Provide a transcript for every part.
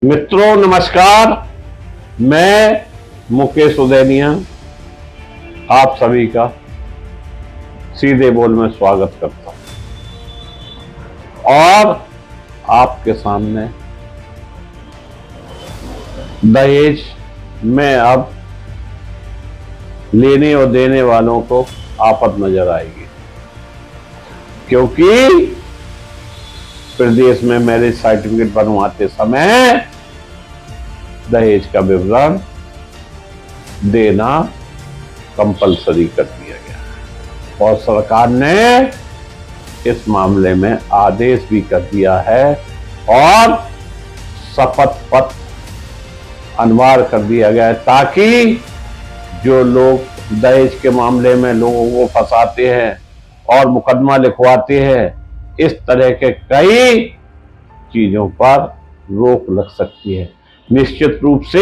मित्रों नमस्कार। मैं मुकेश उदैनिया आप सभी का सीधे बोल में स्वागत करता हूं और आपके सामने दहेज में अब लेने और देने वालों को आफत नजर आएगी, क्योंकि प्रदेश में मैरिज सर्टिफिकेट बनवाते समय दहेज का विवरण देना कंपलसरी कर दिया गया और सरकार ने इस मामले में आदेश भी कर दिया है और शपथ पत्र अनिवार्य कर दिया गया है, ताकि जो लोग दहेज के मामले में लोगों को फंसाते हैं और मुकदमा लिखवाते हैं, इस तरह के कई चीजों पर रोक लग सकती है। निश्चित रूप से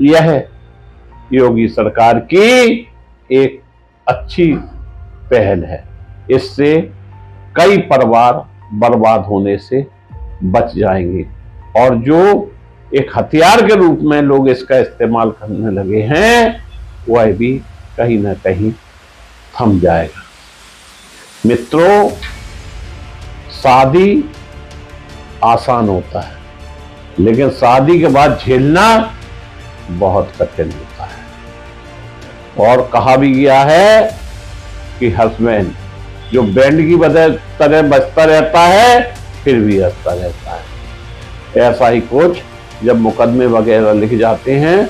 यह योगी सरकार की एक अच्छी पहल है। इससे कई परिवार बर्बाद होने से बच जाएंगे और जो एक हथियार के रूप में लोग इसका इस्तेमाल करने लगे हैं, वह भी कहीं ना कहीं थम जाएगा। मित्रों, शादी आसान होता है, लेकिन शादी के बाद झेलना बहुत कठिन होता है। और कहा भी गया है कि हस्बैंड जो बैंड की तरह बजता रहता है फिर भी हंसता रहता है। ऐसा ही कुछ जब मुकदमे वगैरह लिख जाते हैं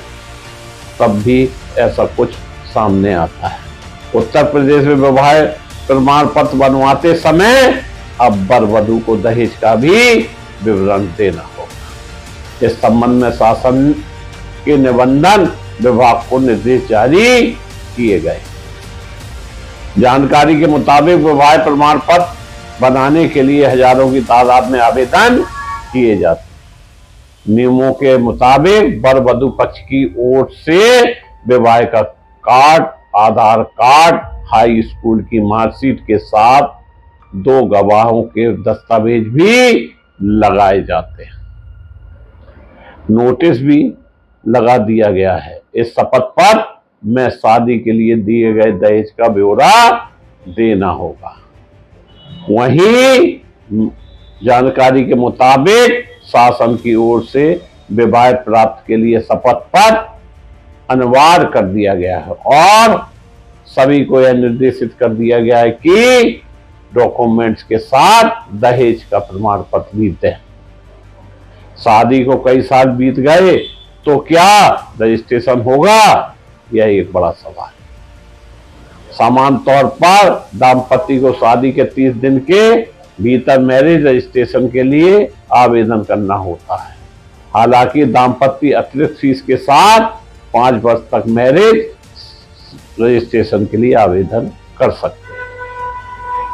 तब भी ऐसा कुछ सामने आता है। उत्तर प्रदेश में विवाह प्रमाण पत्र बनवाते समय अब वर वधू को दहेज का भी विवरण देना होगा। इस संबंध में शासन के निबंधन विभाग को निर्देश जारी किए गए। जानकारी के मुताबिक विवाह प्रमाण पत्र बनाने के लिए हजारों की तादाद में आवेदन किए जाते हैं। नियमों के मुताबिक वर वधू पक्ष की ओर से विवाह का कार्ड, आधार कार्ड, हाई स्कूल की मार्कशीट के साथ 2 गवाहों के दस्तावेज भी लगाए जाते हैं। नोटिस भी लगा दिया गया है। इस शपथ पत्र में शादी के लिए दिए गए दहेज का ब्यौरा देना होगा। वहीं जानकारी के मुताबिक शासन की ओर से विवाह प्राप्त के लिए शपथ पत्र अनिवार्य कर दिया गया है और सभी को यह निर्देशित कर दिया गया है कि डॉक्यूमेंट्स के साथ दहेज का प्रमाण पत्र भी दें। शादी को कई साल बीत गए तो क्या रजिस्ट्रेशन होगा, यह एक बड़ा सवाल है। सामान्य तौर पर दाम्पत्य को शादी के 30 दिन के भीतर मैरिज रजिस्ट्रेशन के लिए आवेदन करना होता है। हालांकि दाम्पत्य अतिरिक्त फीस के साथ 5 वर्ष तक मैरिज रजिस्ट्रेशन के लिए आवेदन कर सकते हैं।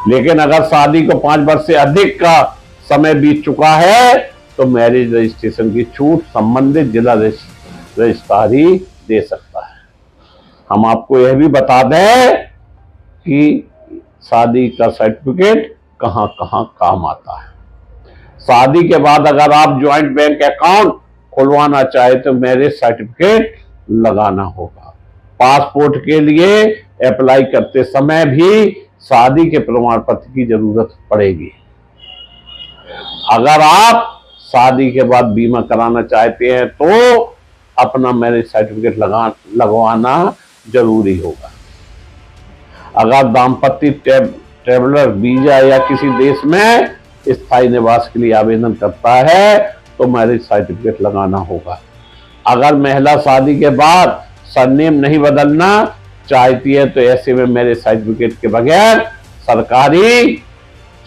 लेकिन अगर शादी को 5 वर्ष से अधिक का समय बीत चुका है तो मैरिज रजिस्ट्रेशन की छूट संबंधित जिला रजिस्ट्रार ही दे सकता है। हम आपको यह भी बता दें कि शादी का सर्टिफिकेट कहां कहां काम आता है। शादी के बाद अगर आप ज्वाइंट बैंक अकाउंट खुलवाना चाहे तो मैरिज सर्टिफिकेट लगाना होगा। पासपोर्ट के लिए अप्लाई करते समय भी शादी के प्रमाण पत्र की जरूरत पड़ेगी। अगर आप शादी के बाद बीमा कराना चाहते हैं तो अपना मैरिज सर्टिफिकेट लगवाना जरूरी होगा। अगर दाम्पत्य ट्रैवलर वीजा या किसी देश में स्थायी निवास के लिए आवेदन करता है तो मैरिज सर्टिफिकेट लगाना होगा। अगर महिला शादी के बाद सरनेम नहीं बदलना चाहती है तो ऐसे में मैरिज सर्टिफिकेट के बगैर सरकारी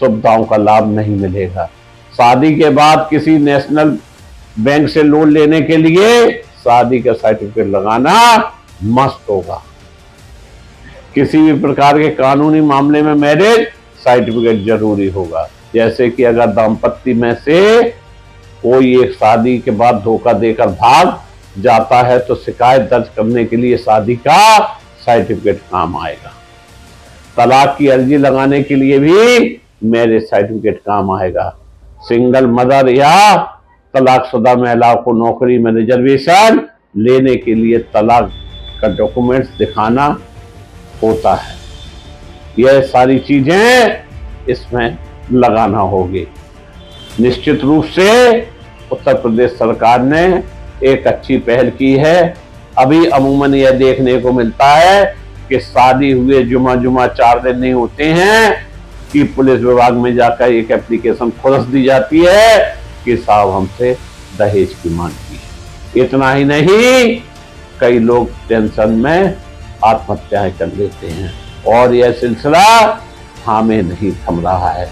सुविधाओं का लाभ नहीं मिलेगा। शादी के बाद किसी नेशनल बैंक से लोन लेने के लिए शादी का सर्टिफिकेट लगाना मस्ट होगा। किसी भी प्रकार के कानूनी मामले में मैरिज सर्टिफिकेट जरूरी होगा। जैसे कि अगर दाम्पत्य में से कोई एक शादी के बाद धोखा देकर भाग जाता है तो शिकायत दर्ज करने के लिए शादी का सर्टिफिकेट काम आएगा। तलाक की अर्जी लगाने के लिए भी मैरिज सर्टिफिकेट काम आएगा। सिंगल मदर या तलाकशुदा महिलाओं को नौकरी में रिजर्वेशन लेने के लिए तलाक का डॉक्यूमेंट्स दिखाना होता है। यह सारी चीजें इसमें लगाना होगी। निश्चित रूप से उत्तर प्रदेश सरकार ने एक अच्छी पहल की है। अभी अमूमन यह देखने को मिलता है कि शादी हुए जुमा 4 दिन नहीं होते हैं कि पुलिस विभाग में जाकर एक एप्लीकेशन खुलस दी जाती है कि साहब हमसे दहेज की मांग की है। इतना ही नहीं, कई लोग टेंशन में आत्महत्याएं कर लेते हैं और यह सिलसिला थामे नहीं थम रहा है।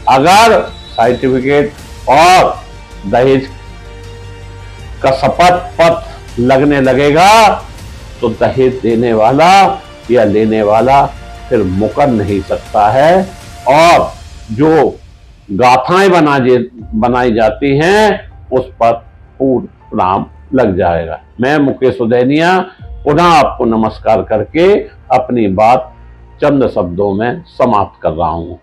अगर सर्टिफिकेट और दहेज का शपथ पत्र लगने लगेगा तो दहेज देने वाला या लेने वाला फिर मुकर नहीं सकता है और जो गाथाएं बनाई जाती हैं उस पर पूर्ण नाम लग जाएगा। मैं मुकेश उदैनिया पुनः आपको नमस्कार करके अपनी बात चंद शब्दों में समाप्त कर रहा हूं।